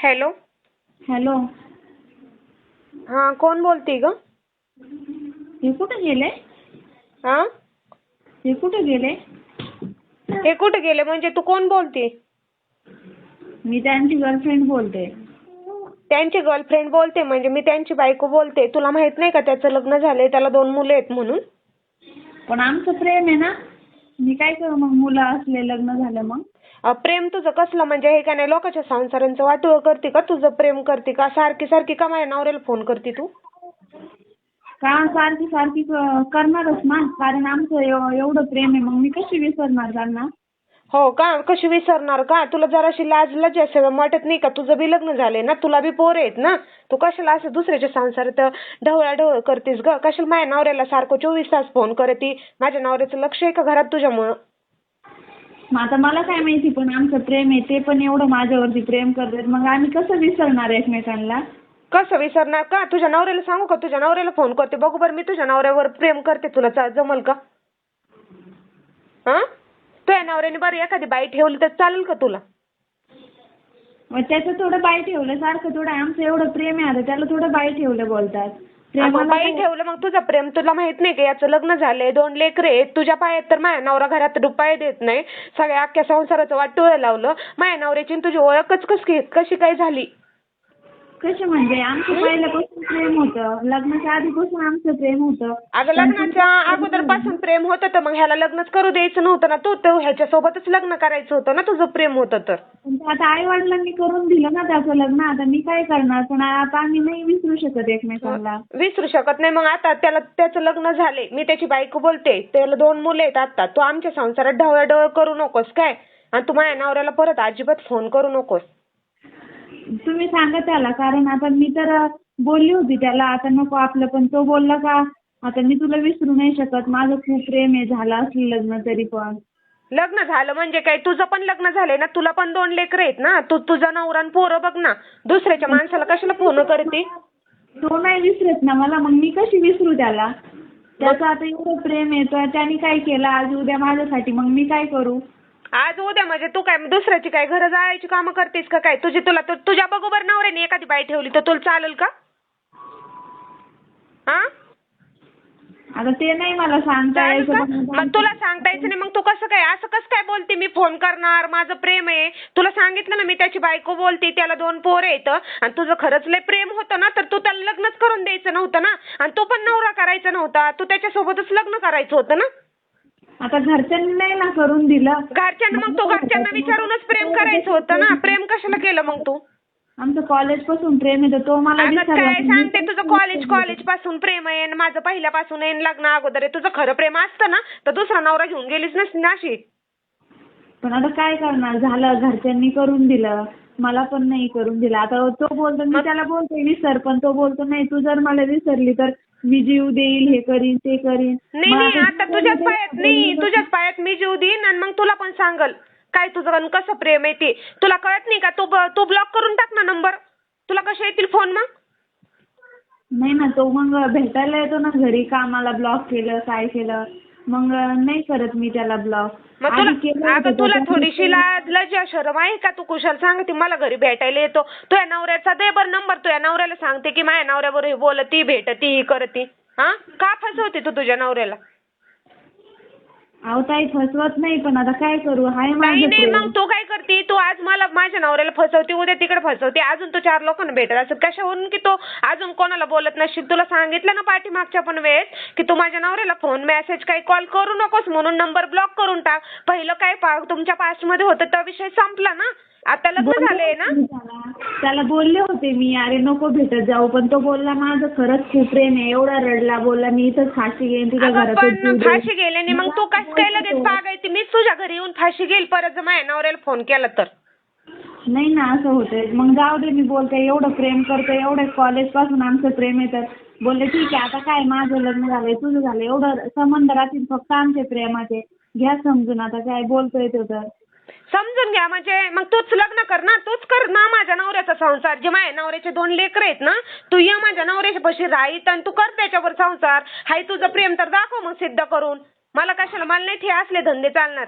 Hello. Hello. हा, कोण बोलती ग? हे कुठे गेले? हा, हे कुठे गेले? हे कुठे गेले म्हणजे तू कोण बोलती? मी त्यांची गर्लफ्रेंड बोलते. त्यांची गर्लफ्रेंड बोलते म्हणजे मी त्यांची बायको बोलते. तुला माहित नाही का त्याचं लग्न झालंय, त्याला 2 मुलं आहेत म्हणून? पण आमचं प्रेम आहे ना. मी काय करू मग, मुलं असले लग्न झालं मग? प्रेम तुझं कसलं म्हणजे हे का नाही लोकांच्या संसारांचं वाटोळं करते का? तुझं प्रेम करते का? सारखी सारखी का माझ्या नवऱ्याला फोन करते तू? का सारखी सारखी करणारच ना, कारण आमचं एवढं प्रेम आहे. मग मी कशी विसरणार त्यांना? हो का? कशी विसरणार का? तुला जराशी लाज लज्जा वाटत नाही का? तुझं बी लग्न झालंय ना, तुला बी पोरं आहेत ना. तू कशाला असं दुसऱ्याच्या संसारात ढवळाढवळ करतेस ग? कशाला माझ्या नवऱ्याला सारखं 24 तास फोन करते? माझ्या नवऱ्याचं लक्ष आहे का घरात तुझ्यामुळं? मग आता मला काय माहिती, पण आमचं प्रेम आहे. ते पण एवढं माझ्यावरती प्रेम करतात, मग आम्ही कसं विसरणार एकमेकांना? कसं विसरणार का? तुझ्या नवऱ्याला सांगू का? तुझ्या नवऱ्याला फोन करते बघू बरं मी तुझ्या नवऱ्यावर प्रेम करते. तुला जमल का? हा, तुझ्या नवऱ्याने बरं एखादी बाई ठेवली तर चालेल का तुला? मग त्याचं थोडं बाई ठेवलं सारखं थोडं, आमचं एवढं प्रेम आहे आता त्याला थोडं बाई ठेवलं बोलतात. मग प्रेमाला बाई ठेवलं मग तुझं प्रेम तुला माहित नाही का? याचं लग्न झालंय, 2 लेकरं आहेत. तुझ्या पायात तर माझ्या नवरा घरात रुपये देत नाही. सगळ्या अख्ख्या संसाराचं वाटोळं लावलं. माझ्या नवऱ्याची आणि तुझी ओळखच कशी काय झाली? कशी म्हणजे? आमचं पहिल्यापासून प्रेम होतं, लग्नाच्या आधीपासून आमचं प्रेम होतं. अगं लग्नाच्या अगोदरपासून प्रेम होतं तर मग ह्याला लग्नच करू द्यायचं नव्हतं ना. तू ह्याच्यासोबतच लग्न करायचं होतं ना, तुझं प्रेम होतं तर. पण ते आता आई वडिलांनी करून दिलं ना त्याचं लग्न, आता मी काय करणार? पण आता आम्ही नाही विसरू शकत एकमेकांना. विसरू शकत नाही. मग आता त्याचं लग्न झाले, मी त्याची बायको बोलते. त्याला 2 मुलं आहेत आता. तू आमच्या संसारात ढवळाढवळ करू नकोस काय? आणि तू माझ्या नवऱ्याला परत अजिबात फोन करू नकोस. तुम्ही सांगा त्याला, कारण आता मी तर बोलली होती त्याला आता नको आपलं, पण तो बोलला का आता मी तुला विसरू नाही शकत, माझं खूप प्रेम आहे, झालं असलं लग्न तरी पण. लग्न झालं म्हणजे काय? तुझं पण लग्न झालंय ना, तुला पण 2 लेकरं आहेत ना. तुझा नवरा आणि पोरं बघ ना. दुसऱ्याच्या माणसाला कशाला फोन करते? तो नाही विसरत ना मला, मग मी कशी विसरू त्याला? त्याचं आता एवढं प्रेम आहे तर त्याने काय केलं आज उद्या माझ्यासाठी, मग मी काय करू? आज उद्या म्हणजे तू काय दुसऱ्याची काय घरं जाळायची कामं करतेस का काय? तुझ्या बरोबर नवऱ्याने एखादी बाई ठेवली तर तुला चालेल का? हा, आता ते नाही मला सांगता चालेल यायचं. का? मग तुला सांगता यायचं नाही, मग तू कसं काय असं कसं काय बोलते? मी फोन करणार, माझं प्रेम आहे. तुला सांगितलं ना मी त्याची बायको बोलते, त्याला 2 पोरं आहेत. आणि तुझं खरंच लय प्रेम होतं ना तर तू त्याला लग्नच करून द्यायचं नव्हतं ना. आणि तू पण नवरा करायचा नव्हता, तू त्याच्यासोबतच लग्न करायचं होतं ना. आता घरच्यांनी नाही ना करून दिलं. घरच्यांना मग तू घरच्यांना विचारूनच प्रेम करायचं होतं ना. प्रेम कशाला केलं मग तू? आमचं कॉलेजपासून प्रेम आहे तर तो मला अगं विसरला. काय सांगते, तुझं कॉलेज पासून प्रेम आहे आणि माझं पहिल्यापासून आहे, लग्न अगोदर आहे. तुझं खरं प्रेम असतं ना तर दुसरा नवरा घेऊन गेलीच नसती ना अशी. पण आता काय करणार, झालं घरच्यांनी करून दिलं, मला पण नाही करून दिलं. आता तो बोलतो मी त्याला बोलते विसर, पण तो बोलतो नाही तू जर मला विसरली तर मी जीव देईल, हे करीन ते करीन. नाही आता तुझ्याच पायात मी जीव देईन आणि मग तुला पण सांगल काय तुझं कसं प्रेम आहे ते. तुला कळत नाही का? तू ब्लॉक करून टाक ना नंबर. तुला कसे येतील फोन मग? नाही ना, तो मग भेटायला येतो ना घरी, कामाला ब्लॉक केलं काय केलं, मग नाही करत मी त्याला ब्लॉक. मग तुला थोडीशी लज्जा शरम आहे का? तू कुशाल सांगते मला घरी भेटायला येतो. तुझ्या नवऱ्याचा दे बरं नंबर. तुझ्या नवऱ्याला सांगते की माझ्या नवऱ्याबरोबर हे बोलती, भेटती, ही करती. हा, का फसवते तू तुझ्या नवऱ्याला? अहो ताई फसवत नाही, पण आता काय करू, हाय माझं नाही प्रेम. मग तू काय करते? तू आज मला माझ्या नवऱ्याला फसवते, उद्या तिकडे फसवते, अजून तू 4 लोकांना भेटत असं कशावरून की तो अजून कोणाला बोलत नसशील? तुला सांगितलं ना पाठीमागच्या पण वेळेस की तू माझ्या नवऱ्याला फोन मेसेज काही कॉल करू नकोस म्हणून नंबर ब्लॉक करून टाक. पहिलं काय तुमच्या पास्ट मध्ये होतं तो विषय संपला ना. आता लग्न झालंय ना. त्याला बोलले होते मी, अरे नको भेटत जाऊ, पण तो बोलला माझं खरंच खूप प्रेम आहे, एवढा रडला, बोलला मी इथंच फाशी घेईन तुझ्या घरात. पण फाशी गेल्याने मग तू कसं काय लगेच पागायची? मीच तुझ्या घरी येऊन फाशी घेईल परत जर माझ्या नवऱ्याला फोन केला तर. नाही ना, असं होतंय. मग जाऊ दे, मी बोलते एवढं प्रेम करते, एवढं कॉलेजपासून आमचं प्रेम आहे तर बोलले ठीक आहे आता काय माझं लग्न झालंय तुझं झालंय, एवढं संबंध राहतील फक्त आमचे प्रेमाचे, घ्या समजून. आता काय बोलतोय तो तर समजून घ्या म्हणजे मग तूच लग्न कर ना, तूच कर ना माझ्या नवऱ्याचा संसार. जे माझ्या नवऱ्याचे 2 लेकरं आहेत ना, तू ये माझ्या नवऱ्याच्या पाशी राहीत आणि तू कर त्याच्यावर संसार. हाय तुझं प्रेम तर दाखव मग सिद्ध करून. मला कशाला, मला नाही ते असले धंदे चालणार.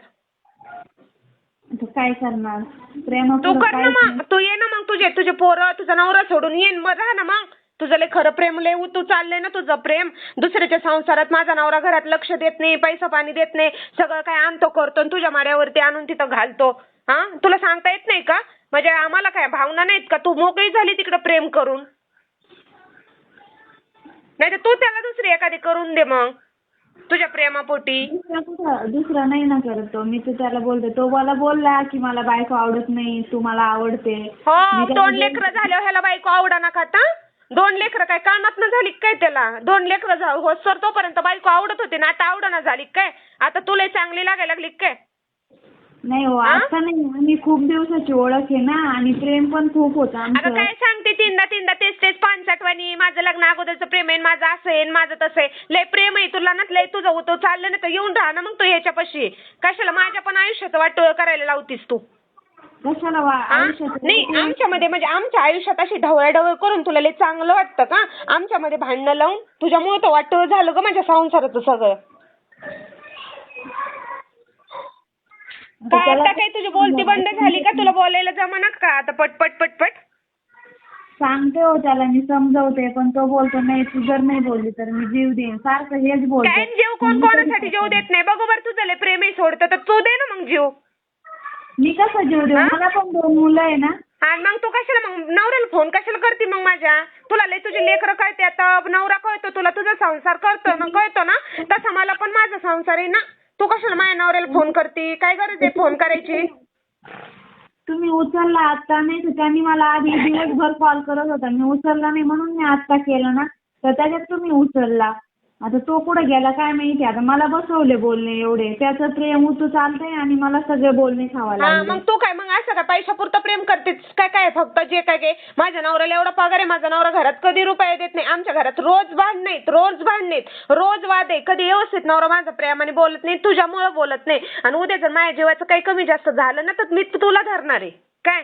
आता काय करणार तू प्रेमापुढं कर ना काहीच मग, तू ये ना मग, तुझे पोरं तुझा नवरा सोडून येईन मग, राहा ना मग. तुझं लय खरं प्रेम लय तू चाललंय ना तुझं प्रेम दुसऱ्याच्या संसारात. माझा नवरा घरात लक्ष देत नाही, पैसा पाणी देत नाही, सगळं काय आणतो करतो आणि तुझ्या माड्यावरती आणून तिथं घालतो. हा, तुला सांगता येत नाही का? म्हणजे आम्हाला काय भावना नाहीत का? तू मोकळी झाली तिकडे प्रेम करून. नाही तर तू त्याला दुसरी एखादी करून दे मग तुझ्या प्रेमापोटी. दुसरा नाही ना करत तो. मी तर त्याला बोलते, तो मला बोलला की मला बायको आवडत नाही, तू मला आवडते. हो, मी त्याला 2 लेकरं झाल्यावर ह्याला बायको आवडाना का आता? 2 लेकरं काय कानात न झाली काय त्याला? 2 लेकरं होत तोपर्यंत बायको आवडत होती ना, आता आवडना झाली काय? आता तुला चांगली लागायला लागली काय? नाही हो, आता नाही. आम्ही खूप दिवसाची ओळख आहे ना आणि प्रेम पण खूप होतं अगं आमचं. काय सांगते, तीनदा तेच पानसटवाणी. माझं लग्न अगोदरचं प्रेम आहे, माझं असं आहे, माझं तसं आहे. लय प्रेम आहे तुला ना, लय तुझं होतं चाललं ना, तर येऊन राहा ना मग तू ह्याच्यापाशी. कशाला माझ्या पण आयुष्याचं वाटोळं करायला लावतीस तू? कशाला आयुष्यात नाही, आमच्यामध्ये म्हणजे आमच्या आयुष्यात अशी ढवळढवळ करून तुला लय चांगलं वाटतं का? आमच्यामध्ये भांडणं लावून तुझ्यामुळे तर वाटोळं झालं ग माझ्या संसाराचं सगळं. काय आता काय तुझी बोलती बंद झाली का? तुला बोलायला जमाना का आता पटपट? सांगते हो त्याला, मी समजवते, पण तो बोलतो नाही, तू जर नाही बोलली तर मी जीव देईन. सारखं हेच बोलतो. काय जीव कोण कोणासाठी जीव देत नाही? बरोबर तुझं लय प्रेम आहे सोडतं तर तू दे ना मग जीव. मी कसं जीव देऊ? मला पण 2 मुलं आहे ना. आणि मग तू कशाला मग नवऱ्याला फोन कशाला करते मग माझ्या? तुला लय तुझे लेकरं कळते, आता नवरा कळतो तुला, तुझा संसार करतो ना, कळतो ना, तसा मला पण माझा संसार आहे ना. तू कशाला माझ्या नवऱ्याला फोन करते? काय गरज आहे फोन करायची? तुम्ही उचलला आता, नाही तर त्यांनी मला आधी दिवसभर कॉल करत होता, मी उचलला नाही म्हणून मी आता केलं ना, तर त्याच्यात तुम्ही उचलला. आता तो कुठे गेला काय माहिती. आता मला बसवले बोलणे एवढे, त्याचं प्रेम उतू चालतंय आणि मला सगळे बोलणे खावा हा, लागले. मग तू काय मग असं का पैशापुरतं प्रेम करतेस काय? फक्त जे काय माझ्या नवऱ्याला एवढा पगार आहे, माझा नवरा घरात कधी रुपये देत नाही. आमच्या घरात रोज भांडणेत, रोज वाद आहे. कधी व्यवस्थित नवरा माझा प्रेमाने बोलत नाही, तुझ्यामुळे बोलत नाही. आणि उद्या जर माझ्या जीवाचं काही कमी जास्त झालं ना, तर मी तुला धरणार आहे काय?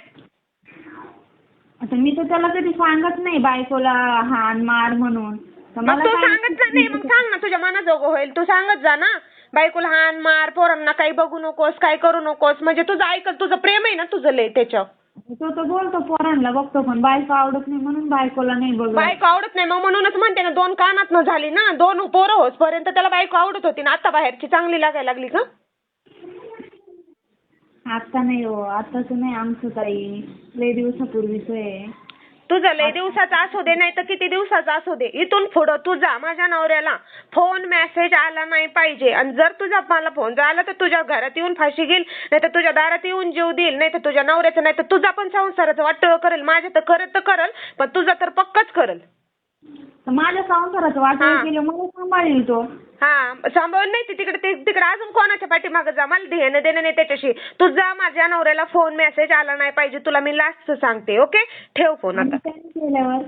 आता मी तर त्याला कधी सांगत नाही बायकोला हाण मार म्हणून. तर मग मला तू काय सांगत जा नाही, मग सांग ना, तुझ्या मनाजोगं होईल. तू सांगत जा ना, बायकोला हाण मार, पोरांना काही बघू नकोस, काय करू नकोस. म्हणजे तुझं ऐकल, तुझं प्रेम आहे ना तुझं लय त्याच्यावर. तो तर बोलतो पोरांना बघतो, पण बायको आवडत नाही म्हणून बायकोला नाही बघत. बायको आवडत नाही मग म्हणूनच म्हणते ना, 2 कानात न झाली ना, 2 पोरं होसपर्यंत त्याला बायको आवडत होती ना, आता बाहेरची चांगली लागायला लागली का? आता नाही हो, आताच नाही आमचं ताई, लय दिवसापूर्वीच आहे. तुझं लय दिवसाचा असू दे, नाही तर किती दिवसाचा असू दे, इथून पुढं तुझा माझ्या नवऱ्याला फोन मेसेज आला नाही पाहिजे. आणि जर तुझा मला फोन आला तर तुझ्या घरात येऊन फाशी घेईल, नाही तर तुझ्या दारात येऊन जीव देईल, नाही तर तुझ्या नवऱ्याचं, नाही तर तुझा पण संसाराचं वाटोळं करेल. माझ्या तर करल, पण तुझा तर पक्काच करल. तर माझ्या संसाराचं वाटोळं केलं, मला सांभाळेल तो. हा, सांभाळून नाही तिकडे अजून कोणाच्या पाठीमागं जा, मला घेणं देणं नाही त्याच्याशी. तुझा माझ्या नवऱ्याला फोन मेसेज आला नाही पाहिजे, तुला मी लास्ट सांगते. ओके, ठेव फोन आता. आणि काय केल्यावर